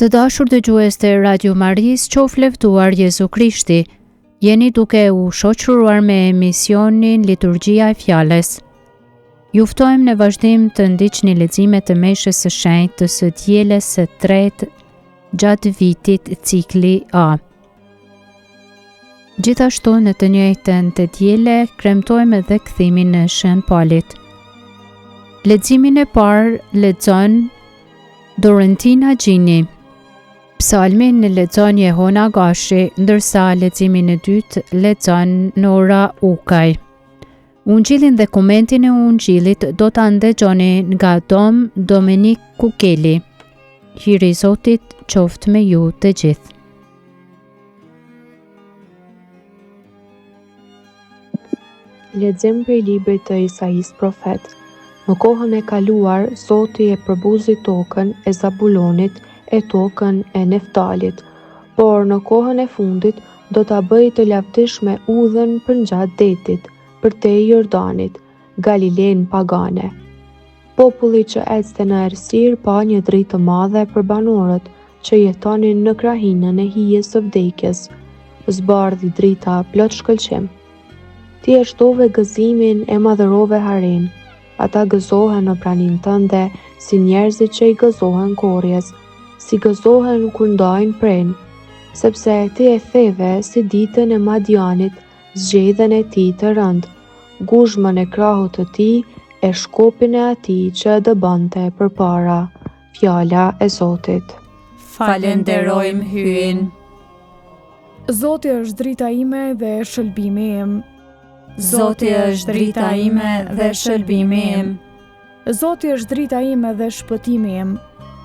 Të dashur dëgjues të Radio Maris, qoftë leftuar Jezu Krishti. Jeni duke u shoqëruar me emisionin Liturgjia e Fjalës. Ju ftojmë në vazhdim të ndiqni leximet e Meshës së Shenjtë së dielës së tretë gjatë vitit cikli A. Gjithashtu në të njëjtën të diele kremtojmë edhe kthimin në Shën Palit. Leximin e parë lexon Dorentin Haxhini. Psalmin lexon Jehona Gashi, ndërsa leximin e dytë lexon Nora Ukaj. Ungjillin dhe komentin e Ungjillit do ta ndëgjoni nga Dom Dominik Kukeli. Hiri i Zotit qoftë me ju të gjithë. Lexim prej librit të Isais profet. Në kohën e kaluar, Zoti e përbuzi tokën e Zabulonit e tokën e Neftalit, por në kohën e fundit do ta bëj të lavdishme udhën përngjatë detit, përtej Jordanit, Galilen pagane. Populli që ecte në errësirë pa një dritë të madhe për banorët që jetonin në krahinën e hijes së vdekjes. Zbardhi drita plot shkëlqim. Ti e shtove gëzimin e madhërove haren. Ata gëzohen në pranin tënde si njerëzit që i gëzohen korrjes, si gëzohen kur ndajnë prenë, sepse ti e theve si ditën e Madianit, zgjedhjen e tij të rëndë, guzhmën e krahut të tij e shkopin e atij që e dëbonte përpara. Fjala e Zotit. Falenderojmë hyn. Zoti është drita ime dhe shëlbimi im. Zoti është drita ime dhe shëlbimi im. Zoti është drita ime dhe shpëtimi im.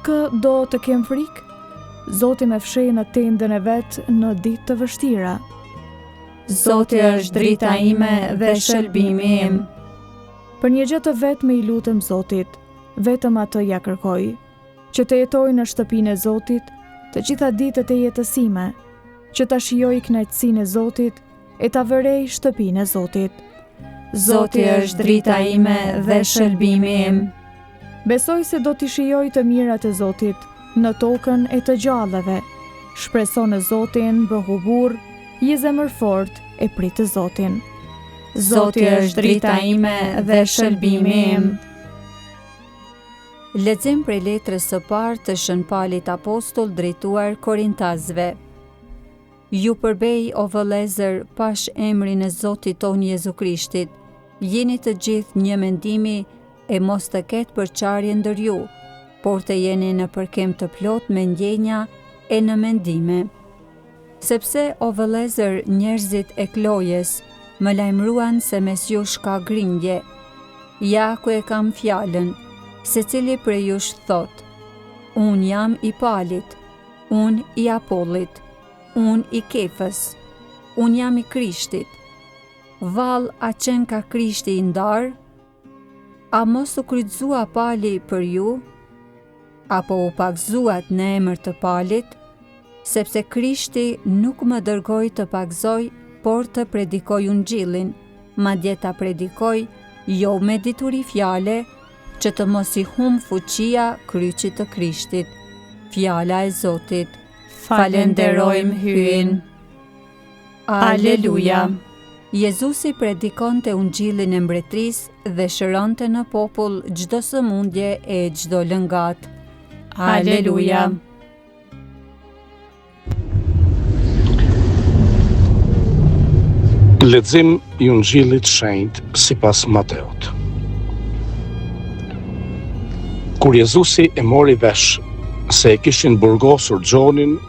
Kë do të kem frikë? Zoti më fsheh në tendën e vet në ditë të vështira. Zoti është drita ime dhe shëlbimi im. Për një gjë të vetme i lutem Zotit, vetëm atë ja kërkoj, që të jetoj në shtëpinë e Zotit të gjitha ditët e jetës sime, që ta shijoj kënaqësinë e Zotit e ta vërej shtëpinë e Zotit. Zoti është drita ime dhe shëlbimi im. Besoj se do t'i shijoj të mirat e Zotit në tokën e të gjallëve. Shpreso në Zotin, bëhu burr, je zemërfort e prit të Zotin. Zoti është drita ime dhe shëlbimi im. Lexim prej letrës së parë të Shën Palit Apostull drejtuar Korintazëve. Ju përbej o vëllezër pash emrin e Zotit ton Jezu Krishtit, jeni të gjithë një mendimi e mos të ketë përçarje ndër ju, por të jeni në përkem të plot me ndjenja e në mendime. Sepse o vëllezër njerëzit e Klojes më lajmëruan se mes jush ka grindje. Ja ku e kam fjalën, secili prej jush thot: unë jam i Palit, unë i Apollit, unë i Kefës, unë jam i Krishtit. Vall, a qen ka Krishti i ndarë? A mos u kryqëzua Pali për ju? Apo u pagzuat në emër të Palit? Sepse Krishti nuk më dërgoi të pagzoj, por të predikoj Ungjillin, madje ta predikoj jo me dituri fjale, që të mos i humb fuqia kryqit të Krishtit. Fjala e Zotit. Falenderojmë hyn. Aleluja. Jezusi predikonte Ungjillin e mbretërisë dhe shëronte në popull çdo sëmundje e çdo lëngat. Aleluja. Lexim i Ungjillit shenjtë sipas Mateut. Kur Jezusi e mori vesh se e kishin burgosur Gjonin,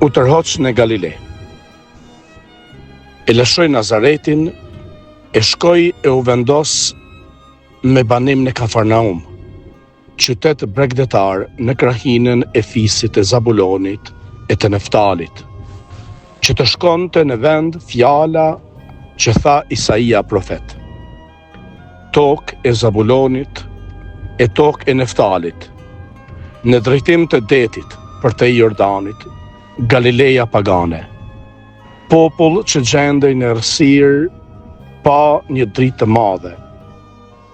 u tërhoq në Galile. E lëshoi Nazaretin, e shkoi e u vendos me banim në Kafarnaum, qytet bregdetar në krahinën e fisit të Zabulonit e të Neftalit, që të shkonte në vend fjala që tha Isaia profet. Tokë e Zabulonit e tokë e Neftalit, në drejtim të detit përtej Jordanit, Galileja pagane, popull që gjendej në errësirë pa një dritë të madhe,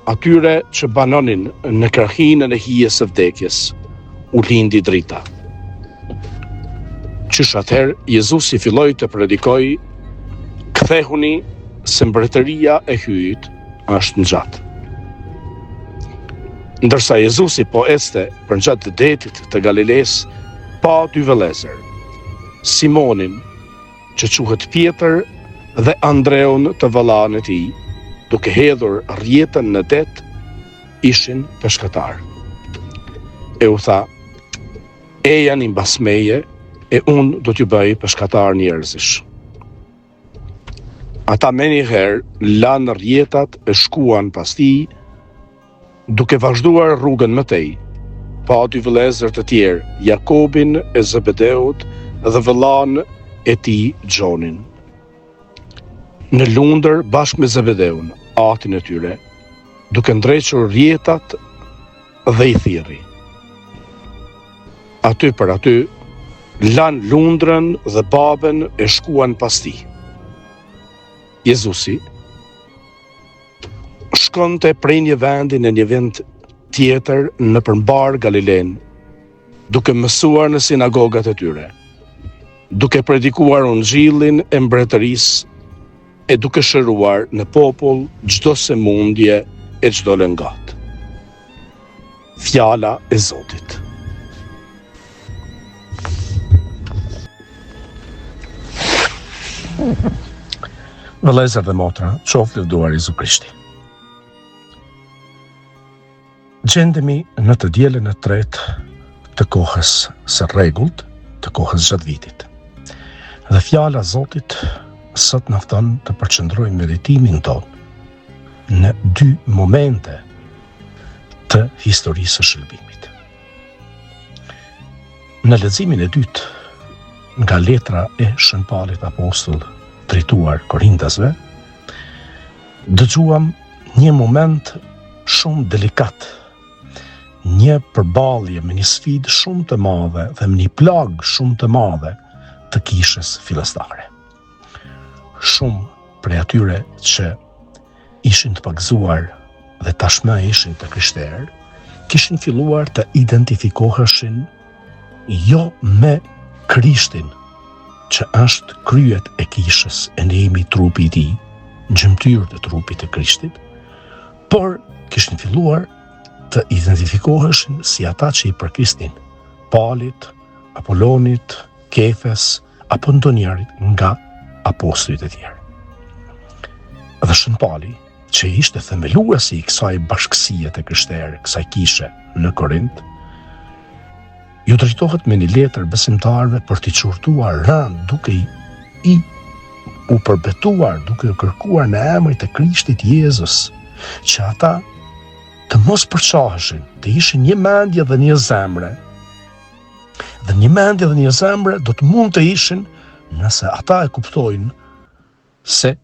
atyre që banonin në krahinën e hijes së vdekjes, u lindi drita. Qysh atëherë Jezusi filloi të predikoj, kthehuni se mbretëria e hyjit është në gjatë. Ndërsa Jezusi po ecte përgjatë detit të Galiles, pa dy vëllezër, Simonin, që quhet Pjetër, dhe Andreun të vëllain e tij, duke hedhur rrjetën në det, ishin peshkatar. E u tha, ejani mbas meje, e unë do t'ju bëj peshkatar njerëzish. Ata me njëherë lanë rjetat e shkuan pas tij, duke vazhduar rrugën më tej, pa dy vëllezër të tjerë, Jakobin e Zebedeut dhe vëllain e tij Gjonin. Në lundër bashkë me Zebedeun, atin e tyre, duke ndrequr rjetat dhe i thirri. Aty për aty, lan lundrën dhe babën e shkuan pas tij. Jezusi shkonte prej një vendi në një vend tjetër në përmbar Galilen, duke mësuar në sinagogat e tyre, duke predikuar ungjillin e mbretërisë e duke shëruar në popull çdo sëmundje e çdo lëngat. Fjala e Zotit. Vëllezër dhe motra, qoftë lëvduar Jezu Krishti. Gjendemi në të dielën e tretë të kohës së rregullt, të kohës gjatë vitit. Dhe fjala e Zotit sot na fton të përqendrojmë meditimin tonë në dy momente të historisë së shërbimit. Në leximin e dytë nga letra e Shën Paulit Apostull drejtuar Korintasve, dëgjuam një moment shumë delikat, një përballje me një sfidë shumë të madhe dhe me një plagë shumë të madhe të kishës fillestare. Shumë prej atyre që ishin të pagzuar dhe tashmë ishin të krishterë, kishin filluar të identifikoheshin jo me Krishtin, që është kryet e kishës, e ne jemi trupi i tij, gjymtyrë të trupit të Krishtit, por kishin filluar të identifikoheshin si ata që i përkisnin Paulit, Apollonit, Kefes, apo ndonjërit nga apostujt e tjerë. Dhe Shën Pauli, që ishte themeluesi i kësaj bashkësie të krishterë, kësaj kishe në Korint, ju drejtohet me një letër besimtarëve për t'i çurtuar rënd, duke u përbetuar, duke u kërkuar në emrin e Krishtit Jezus, që ata të mos përçaheshin, të ishin një mendje dhe një zemre. Dhe një mendje dhe një zemre do të mund të ishin nëse ata e kuptojnë se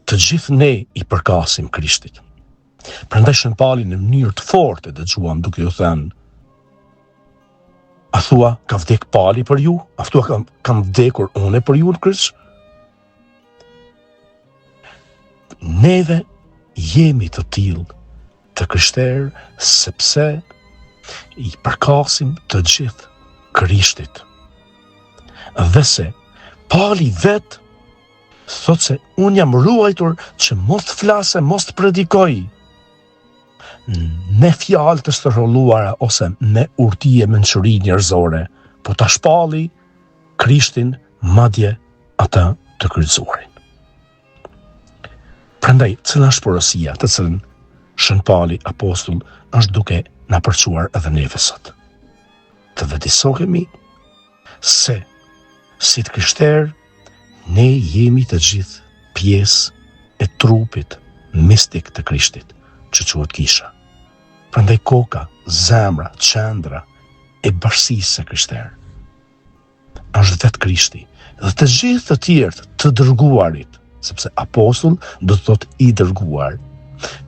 të gjithë ne i përkasim Krishtit. Prandaj Shën Pauli në mënyrë të fortë dëgjuam duke u thënë: a thua ka vdek Pauli për ju? A thua kam vdekur unë për ju në kryq? Neve jemi të tillë të krishterë sepse i përkasim të gjithë Krishtit. Dhe se Pauli vetë thot se unë jam ruajtur që mos të flase, mos të predikoj me fjalë të stërholluara ose me urtije mençuri njerëzore, po ta shpalli Krishtin, madje ata të kryqëzuarin. Prandaj, cila është porosia të cilën Shën Pauli Apostull është duke na përçuar edhe neve sot? Të vëdisohemi se si të krishterë ne jemi të gjithë pjesë e trupit mistik të Krishtit, që quhet kisha. Prandaj koka, zemra, qendra e bashkësisë së krishterë është vetë Krishti dhe të gjithë të tjerë të dërguarit, sepse apostull do të thotë i dërguar.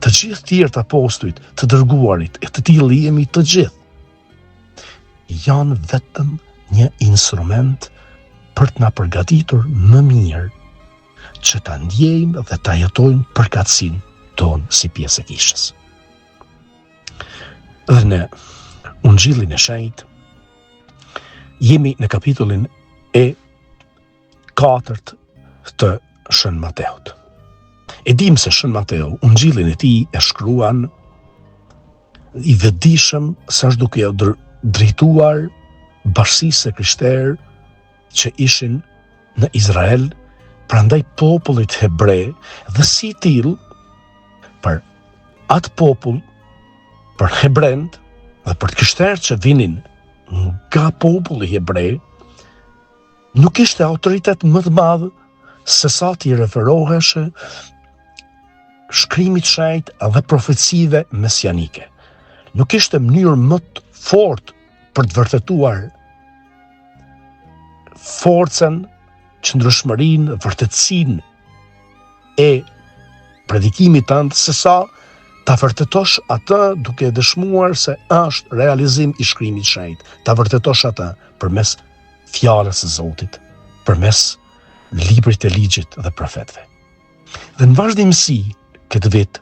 Të gjithë tjerë apostujt të dërguarit e të tillë jemi të gjithë. Janë vetëm një instrument për të na përgatitur më mirë që ta ndjejmë dhe ta jetojmë përkatësinë tonë si pjesë e kishës. Dhe në Ungjillin e Shenjtë Jemi në kapitullin e 4 të Shën Mateut. E dim se Shën Mateu, ungjillin e tij e shkruan i vetëdijshëm sa është duke u drejtuar bashkisë së krishterë që ishin në Izrael, prandaj popullit hebre, dhe si tillë për atë popull, për hebrend dhe për krishterët që vinin nga populli hebre, nuk ishte autoritet më të madh se sa t'i referoheshe shkrimit shenjtë dhe profecive mesianike. Nuk ishte mënyrë më të fortë për të vërtetuar forcën, qëndrueshmërinë, vërtetësinë e predikimit tënd se sa ta vërtetosh atë duke dëshmuar se është realizim i shkrimit shenjtë. Ta vërtetosh atë përmes fjalës së Zotit, përmes librit të ligjit dhe profetëve. Dhe në vazhdimsi këtë vit,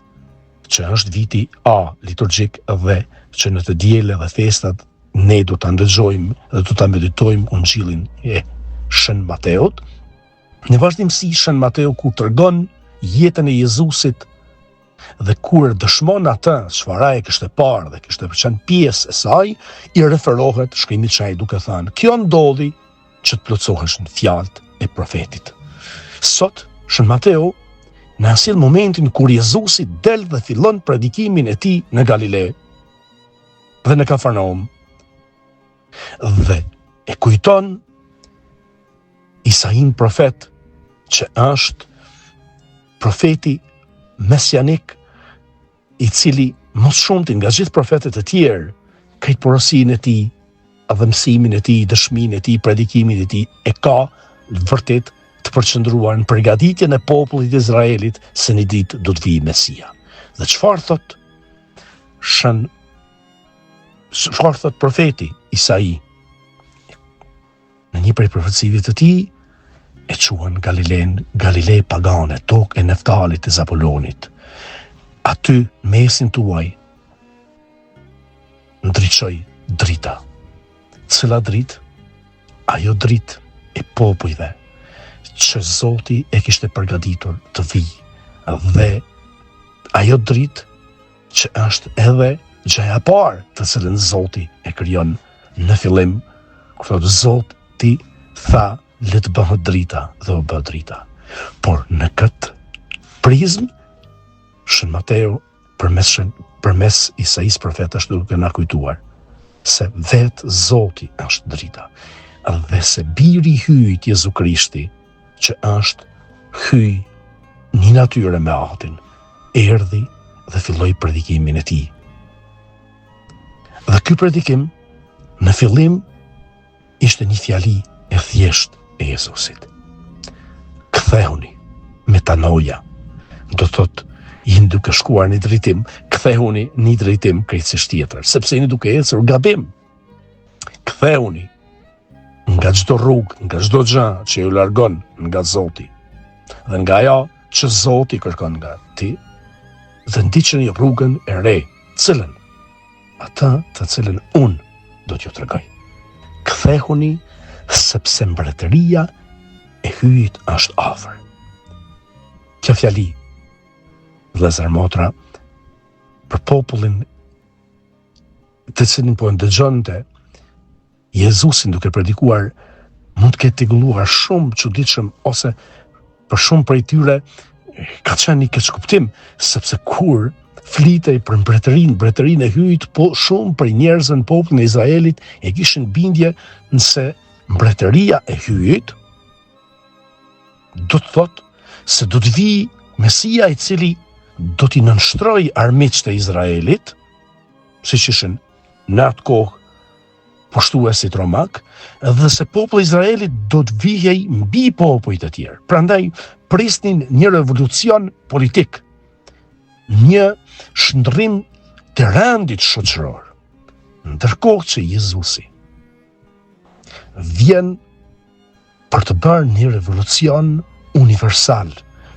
që është viti A liturgjik dhe që në të diele dhe festat ne do ta ndëgjojmë dhe do ta meditojmë ungjillin e Shën Mateut, në vazhdimsi Shën Mateu kur tregon jetën e Jezusit dhe kur dëshmon atë çfarë ai kishte parë dhe kishte qenë pjesë e saj, i referohet shkrimit shenjtë duke thënë: kjo ndodhi që të plotësoheshin fjalët e profetit. Sot Shën Mateu në asil momentin kur Jezusi del dhe fillon predikimin e tij në Galile dhe në Kafarnaum, dhe e kujton Isain profet, që është profeti mesianik i cili mos shumti nga gjithë profetët e tjerë këtë porosinë e tij, dhe mësimin e tij, dëshminë e tij, predikimin e tij e ka vërtet të përqendruar në përgatitjen e popullit Izraelit se një ditë do të vijë Mesia. Dhe çfarë thot profeti Isai? Në një prej profecive të tij e quan Galile pagane, tokë e Neftalit e Zabulonit. Aty mesin tuaj ndriçoj drita. Cila dritë? Ajo dritë e popujve që Zoti e kishte përgatitur të vijë, dhe ajo dritë që është edhe gjëja e parë të cilën Zoti e krijon në fillim, kur thotë Zoti tha le të bëhet drita dhe u bë drita. Por në këtë prizmë Shën Mateu përmes Isais profet është duke na kujtuar se vetë Zoti është drita, dhe se biri i hyjt Jezu Krishti, që është hyj një natyre me Atin, erdhi dhe filloi predikimin e tij. Dhe ky predikim në fillim ishte një fjali e thjesht e Jezusit. Kthehuni, metanoia, do thot jeni duke shkuar në drejtim, kthehuni në drejtim krejtësisht tjetër, sepse jeni duke ecur gabim. Kthehuni nga çdo rrugë, nga çdo gjë që ju largon nga Zoti, dhe nga ajo që Zoti kërkon nga ti, dhe ndiqeni rrugën e re, cilën atë të cilën unë do t'ju tregoj. Kthehuni sepse mbretëria e hyjit është afër. Kjo fjali, vëllezër motra, për popullin të cilin po ndëgjonte Jezusin duke predikuar, mund të ketë tigulluar shumë çuditshëm, ose për shumë prej tyre ka qenë një keqkuptim, sepse kur flitej për mbretërinë e hyjit, po shumë prej njerëzve në popullin e Izraelit e kishin bindje nëse mbretëria e hyjit do të thotë se do të vijë Mesia i cili do t'i nënshtrojë armiqtë e Izraelit, siç ishin në atë kohë poshtuesit romak, dhe se populli i Izraelit do të vijej mbi popujt e tjerë. Prandaj prisnin një revolucion politik, një shndrrim të rëndit shoqëror. Ndërkohë që Jezusi vjen për të bërë një revolucion universal,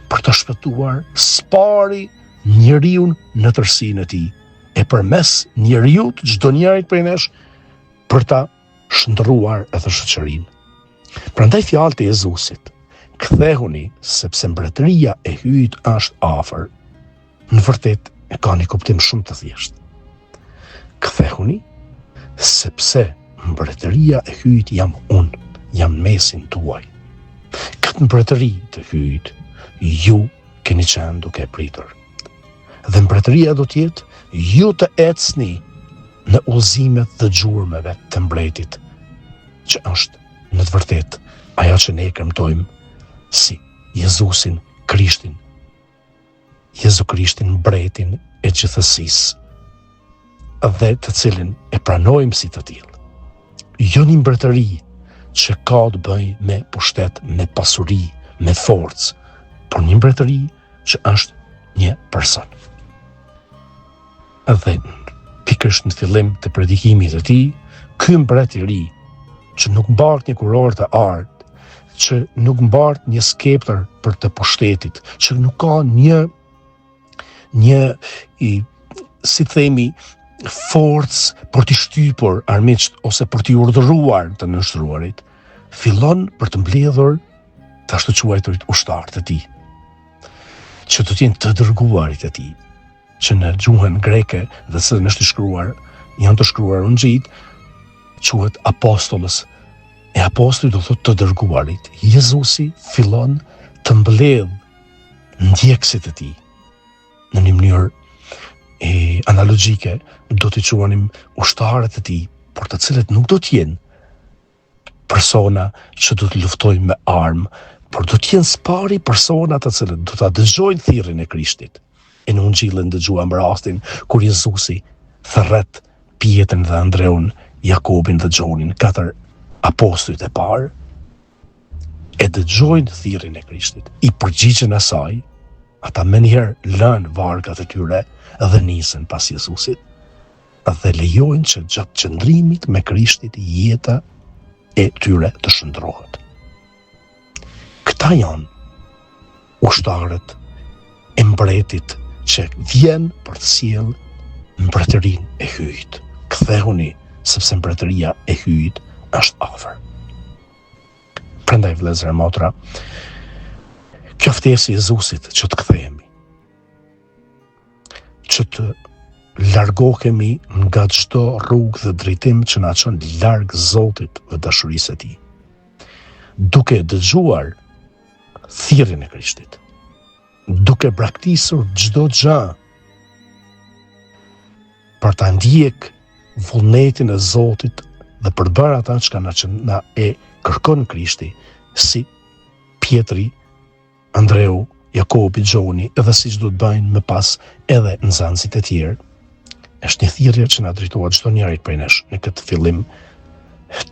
për të shpëtuar spari njeriu në tërësinë e tij, e përmes njeriut çdo njerit prej nesh për ta shndruar edhe shoqërinë. Prandaj fjalët e Jezusit, kthehuni sepse mbretëria e hyjt është afër, në vërtet e ka një kuptim shumë të thjeshtë. Kthehuni sepse mbretëria e hyjt jam unë, jam mesin tuaj. Këtë mbretëri të hyjt, ju keni qenë duke pritur. Dhe mbretëria do t'jetë ju të ecni në udhëzimet dhe gjurmëve të mbretit, që është në të vërtet ajo që ne kremtojmë si Jezusin Krishtin, Jezu Krishtin mbretin e gjithësisë, dhe të cilin e pranojmë si të tillë. Jo një mbretëri që ka të bëjë me pushtet, me pasuri, me forcë, por një mbretëri që është një person. Dhe pikërisht në fillim të predikimit të tij, ky mbret i ri, që nuk mbart një kuror të artë, që nuk mbart një skeptër për të pushtetit, që nuk ka një si themi forcë për t'i shtypur armiqt ose për t'i urdhëruar të nështruarit, fillon për të mbledhur të ashtu quajturit ushtarët e tij, që do t'jenë të dërguarit e tij, që në gjuhën greke dhe se është janë të shkruar ungjit, quhet apostollës. E apostulli do thotë të dërguarit. Jezusi fillon të mbledh ndjekësit e tij në një mënyrë analogjike, do t'i quanim ushtarët e tij, por të cilët nuk do t'jenë persona që do të luftojnë me armë, por do t'jenë spari persona të cilët do t'a dëgjojnë thirrjen e Krishtit. E në ungjillin dëgjuam rastin kur Jezusi thërret Pjetrën dhe Andreun, Jakobin dhe Gjonin, 4 apostujt e parë, e dëgjojnë thirrjen e Krishtit, i përgjigjen asaj, ata menjëherë lënë vargat e tyre dhe nisën pas Jezusit, dhe lejojnë që gjatë qëndrimit me Krishtit jeta e tyre të shndrohet. Këta janë ushtarët e mbretit që vjen për të sjellë mbretërinë e hyjt. Kthehuni sepse mbretëria e hyjt është afër. Prandaj vëllezër e motra, kjo ftesë e Jezusit që të kthehemi, që të largohemi nga çdo rrugë dhe drejtim që na çon larg Zotit dhe dashurisë së tij, duke dëgjuar thirrjen e Krishtit, duke braktisur çdo gjë për ta ndjek vullnetin e Zotit dhe për të bërë ata që na e kërkon Krishti, si Pjetri, Andreu, Jakobi, Gjoni, edhe siç do të bëjnë më pas edhe nxënësit e tjerë. Është një thirrje që na drejtohet çdo njerit prej nesh në këtë fillim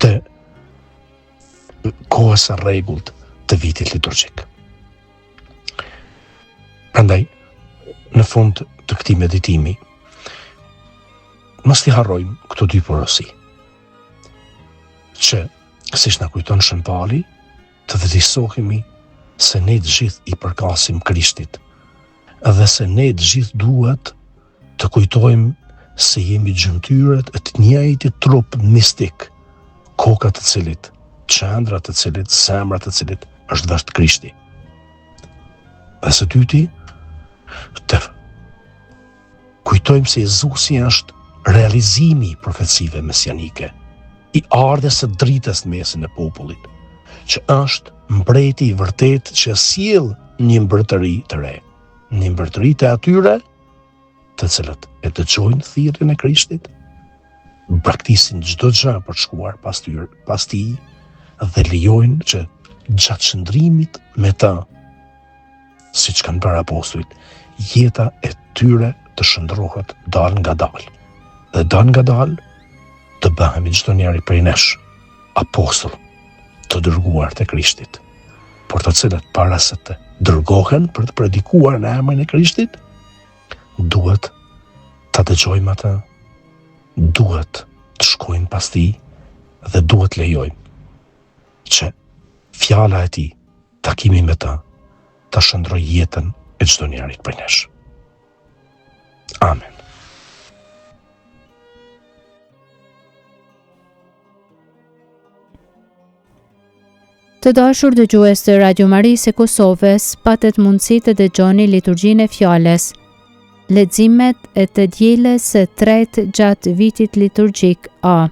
të kohës së rregullt të vitit liturgjik. Prandaj, në fund të këtij meditimi, mos t'i harrojmë këto dy porosi, që siç na kujton Shën Pali, të vëdësohemi se ne të gjithë i përkasim Krishtit, dhe se ne të gjithë duhet të kujtojmë se jemi gjymtyrët e të njëjtit trup mistik, koka të cilit, qendra të cilit, zemra të cilit është vetë Krishti. Dhe së dyti, të kujtojmë se Jezusi është realizimi i profecive mesianike, i ardhes së dritës në mesin e popullit, që është mbreti i vërtet që sjell një mbretëri të re, një mbretëri të atyre të cilët e dëgjojnë thirrjen e Krishtit, braktisin çdo gjë për të shkuar pas tij dhe lejojnë që gjatë qëndrimit me të, siç kanë bërë apostujt, jeta e tyre të shndrohet dal nga dal. Dhe dal nga dal të bëhemi çdo njeri prej nesh apostull të dërguar të Krishtit, por të cilët para se të dërgohen për të predikuar në emrin e Krishtit, duhet ta dëgjojmë atë, duhet të shkojmë pas tij dhe duhet lejojmë që fjala e tij, takimi me të, ta shndroj jetën e çdo njerit prej nesh. Amen. Të dashur dëgjues të Radio Marisë e Kosovës, patet mundësi të dëgjoni liturgjinë e fjalës. Leximet e të dielës së tretë gjatë vitit liturgjik A.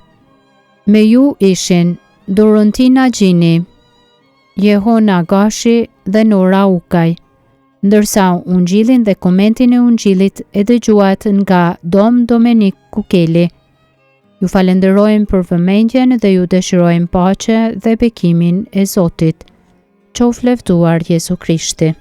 Me ju ishin Dorontina Gjini, Jehona Gashi dhe Nora Ukaj, ndërsa ungjillin dhe komentin e ungjillit e dëgjuat nga Dom Domenik Kukeli. Ju falenderojmë për vëmendjen dhe ju dëshirojmë paqe dhe bekimin e Zotit. Qof leftuar Jezu Krishti.